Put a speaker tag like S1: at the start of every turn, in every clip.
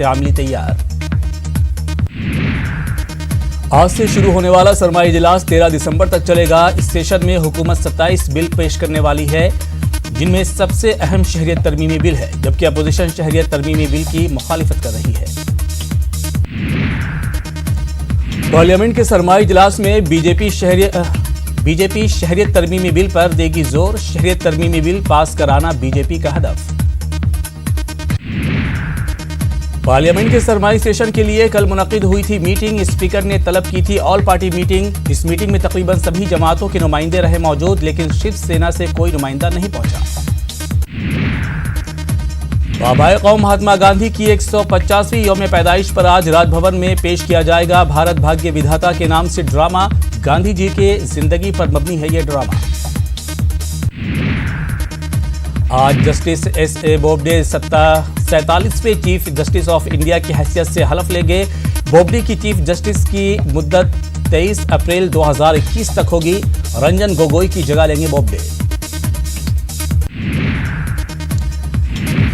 S1: आमली तैयार। आज से शुरू होने वाला सरमाई इजलास 13 दिसंबर तक चलेगा। इस सेशन में हुकूमत 27 बिल पेश करने वाली है, जिनमें सबसे अहम शहरियत तरमीमी बिल है, जबकि अपोजिशन शहरियत तरमीमी बिल की मुखालिफत कर रही है। पार्लियामेंट के सरमाई इजलास में बीजेपी शहरियत तरमीमी बिल पर देगी जोर। शहरियत तरमीमी बिल पास कराना बीजेपी का हदफ। पार्लियामेंट के सरमाई सेशन के लिए कल मुनक्किद हुई थी मीटिंग। स्पीकर ने तलब की थी ऑल पार्टी मीटिंग। इस मीटिंग में तकरीबन सभी जमातों के नुमाइंदे रहे मौजूद, लेकिन शिवसेना से कोई नुमाइंदा नहीं पहुंचा। बाबाए कौम महात्मा गांधी की 150वीं यौम पैदाइश पर आज राजभवन में पेश किया जाएगा भारत भाग्य विधाता के नाम से ड्रामा। गांधी जी के जिंदगी पर मबनी है यह ड्रामा। आज जस्टिस एस.ए. बोबडे 47वें चीफ जस्टिस ऑफ इंडिया की हैसियत से हलफ लेंगे। बोबडे की चीफ जस्टिस की मुद्दत 23 अप्रैल 2021 तक होगी। रंजन गोगोई की जगह लेंगे बोबडे।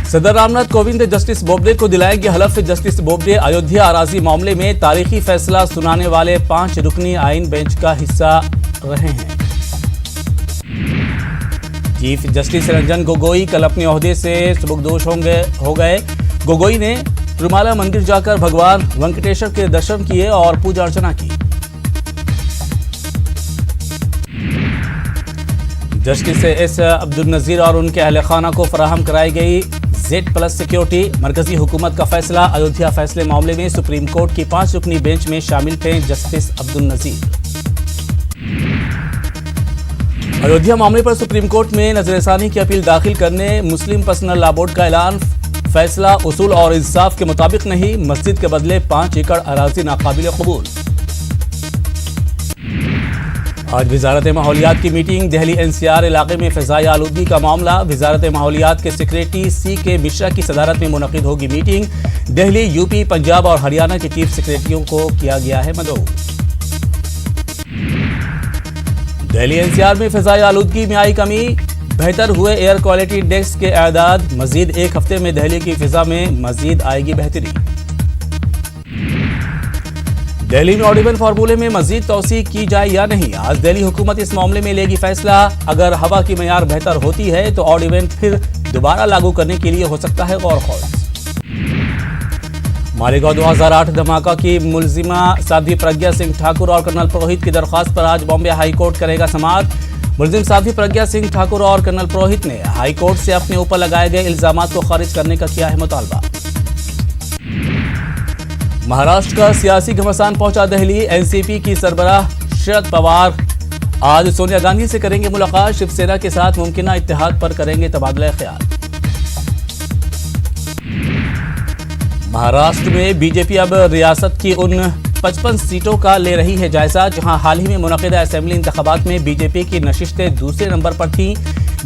S1: सदर रामनाथ कोविंद जस्टिस बोबडे को दिलाएंगे हलफ। जस्टिस बोबडे अयोध्या अराजी मामले में तारीखी फैसला सुनाने वाले 5 रुकनी आइन बेंच का हिस्सा रहे हैं। चीफ जस्टिस रंजन गोगोई कल अपने ओहदे से सुबुकदोश हो गए। गोगोई ने तिरुमाला मंदिर जाकर भगवान वेंकटेश्वर के दर्शन किए और पूजा अर्चना की। जस्टिस एस अब्दुल नजीर और उनके अहले खाना को फराहम कराई गई Z+ सिक्योरिटी। मरकजी हुकूमत का फैसला। अयोध्या फैसले मामले में सुप्रीम कोर्ट की 5 रुकनी बेंच में शामिल थे जस्टिस अब्दुल नजीर। अयोध्या मामले पर सुप्रीम कोर्ट में नजरसानी की अपील दाखिल करने मुस्लिम पर्सनल लॉ बोर्ड का ऐलान। फैसला उसूल और इंसाफ के मुताबिक नहीं, मस्जिद के बदले 5 एकड़ अराजी नाकाबिल कबूल। आज वजारत माहौलियात की मीटिंग। दिल्ली NCR इलाके में फिजाई आलूदगी का मामला। वजारत माहौलियात के सेक्रेटरी C.K. मिश्रा की सदारत में मुनक्किद होगी मीटिंग। दिल्ली, यूपी, पंजाब और हरियाणा के चीफ सेक्रेटरियों को किया गया है मदऊ। दिल्ली NCR में फिजाई आलूदगी में आई कमी। बेहतर हुए एयर क्वालिटी इंडेक्स के एदाद। मजीद एक हफ्ते में दिल्ली की फिजा में मजीद आएगी बेहतरी। दिल्ली में ऑडिबल फार्मूले में मजीद तौसी की जाए या नहीं, आज दिल्ली हुकूमत इस मामले में लेगी फैसला। अगर हवा की मयार बेहतर होती है तो ऑडिबल फिर दोबारा लागू करने के लिए हो सकता है गौर खौज। मालेगांव 2008 धमाका की मुलजिमा साध्वी प्रज्ञा सिंह ठाकुर और कर्नल पुरोहित की दरख्वास्त पर आज बॉम्बे हाई कोर्ट करेगा समाअत। मुलजिम साध्वी प्रज्ञा सिंह ठाकुर और कर्नल पुरोहित ने हाई कोर्ट से अपने ऊपर लगाए गए इल्जामात को खारिज करने का किया है मुतालबा। महाराष्ट्र का सियासी घमासान पहुंचा दिल्ली। एनसीपी की सरबराह शरद पवार आज सोनिया गांधी से करेंगे मुलाकात। शिवसेना के साथ मुमकिन इत्तेहाद पर करेंगे तबादला ख्याल। महाराष्ट्र में बीजेपी अब रियासत की उन 55 सीटों का ले रही है जायजा, जहां हाल ही में मुनक़िदा असेंबली इंतखाबात में बीजेपी की नशिस्तें दूसरे नंबर पर थीं।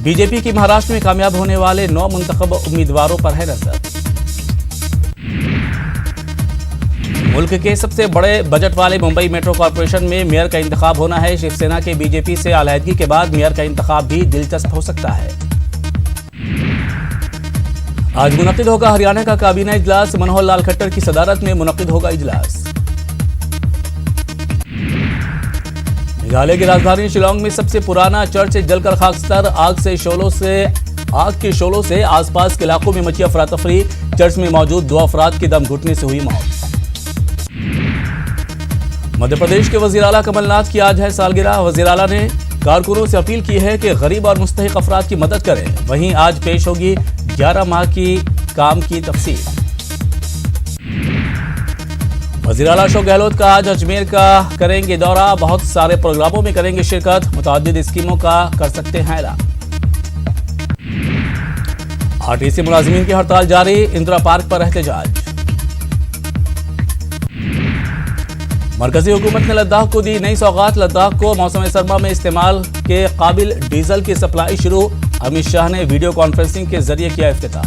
S1: बीजेपी की महाराष्ट्र में कामयाब होने वाले 9 मुंतखब उम्मीदवारों पर है नजर। मुल्क के सबसे बड़े बजट वाले मुंबई मेट्रो कॉरपोरेशन में मेयर का इंतखाब होना है। शिवसेना के बीजेपी से अलहदगी के बाद मेयर का इंतखाब भी दिलचस्प हो सकता है। आज मुनक्किद होगा हरियाणा का काबीना इजलास। मनोहर लाल खट्टर की सदारत में मुनक्किद होगा इजलास। मेघालय की राजधानी शिलांग में सबसे पुराना चर्च जलकर खाकस्तर। आग के शोलों से आसपास के इलाकों में मची अफरा तफरी। चर्च में मौजूद 2 अफराद की दम घुटने से हुई मौत। मध्य प्रदेश के वजीर आला कमलनाथ की आज है सालगिरह। वजीर आला ने कारकुनों से अपील की है कि गरीब और मुस्तहिक अफराद की मदद करें। वहीं आज पेश होगी 11 माह की काम की तफसील। वजीर आला अशोक गहलोत का आज अजमेर का करेंगे दौरा। बहुत सारे प्रोग्रामों में करेंगे शिरकत। मुतअद्दिद स्कीमों का कर सकते हैं ऐलान। आरटीसी मुलाजिमीन की हड़ताल जारी। इंदिरा पार्क पर एहतजाज। मरकजी हुकूमत ने लद्दाख को दी नई सौगात। लद्दाख को मौसम सरमा में इस्तेमाल के काबिल डीजल की सप्लाई शुरू। अमित शाह ने वीडियो कॉन्फ्रेंसिंग के जरिए किया इफ्तिताह।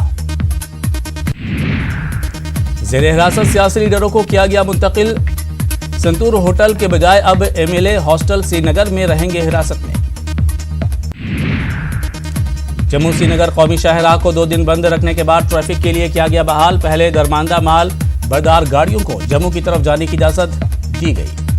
S1: जेर हिरासत सियासी लीडरों को किया गया मुंतकिल। संतूर होटल के बजाय अब MLA हॉस्टल श्रीनगर में रहेंगे हिरासत में। जम्मू श्रीनगर कौमी शाहराह को 2 दिन बंद रखने के बाद ट्रैफिक के लिए किया गया बहाल। पहले दरमांदा माल बरदार गाड़ियों को जम्मू की तरफ जाने की इजाजत दी गई।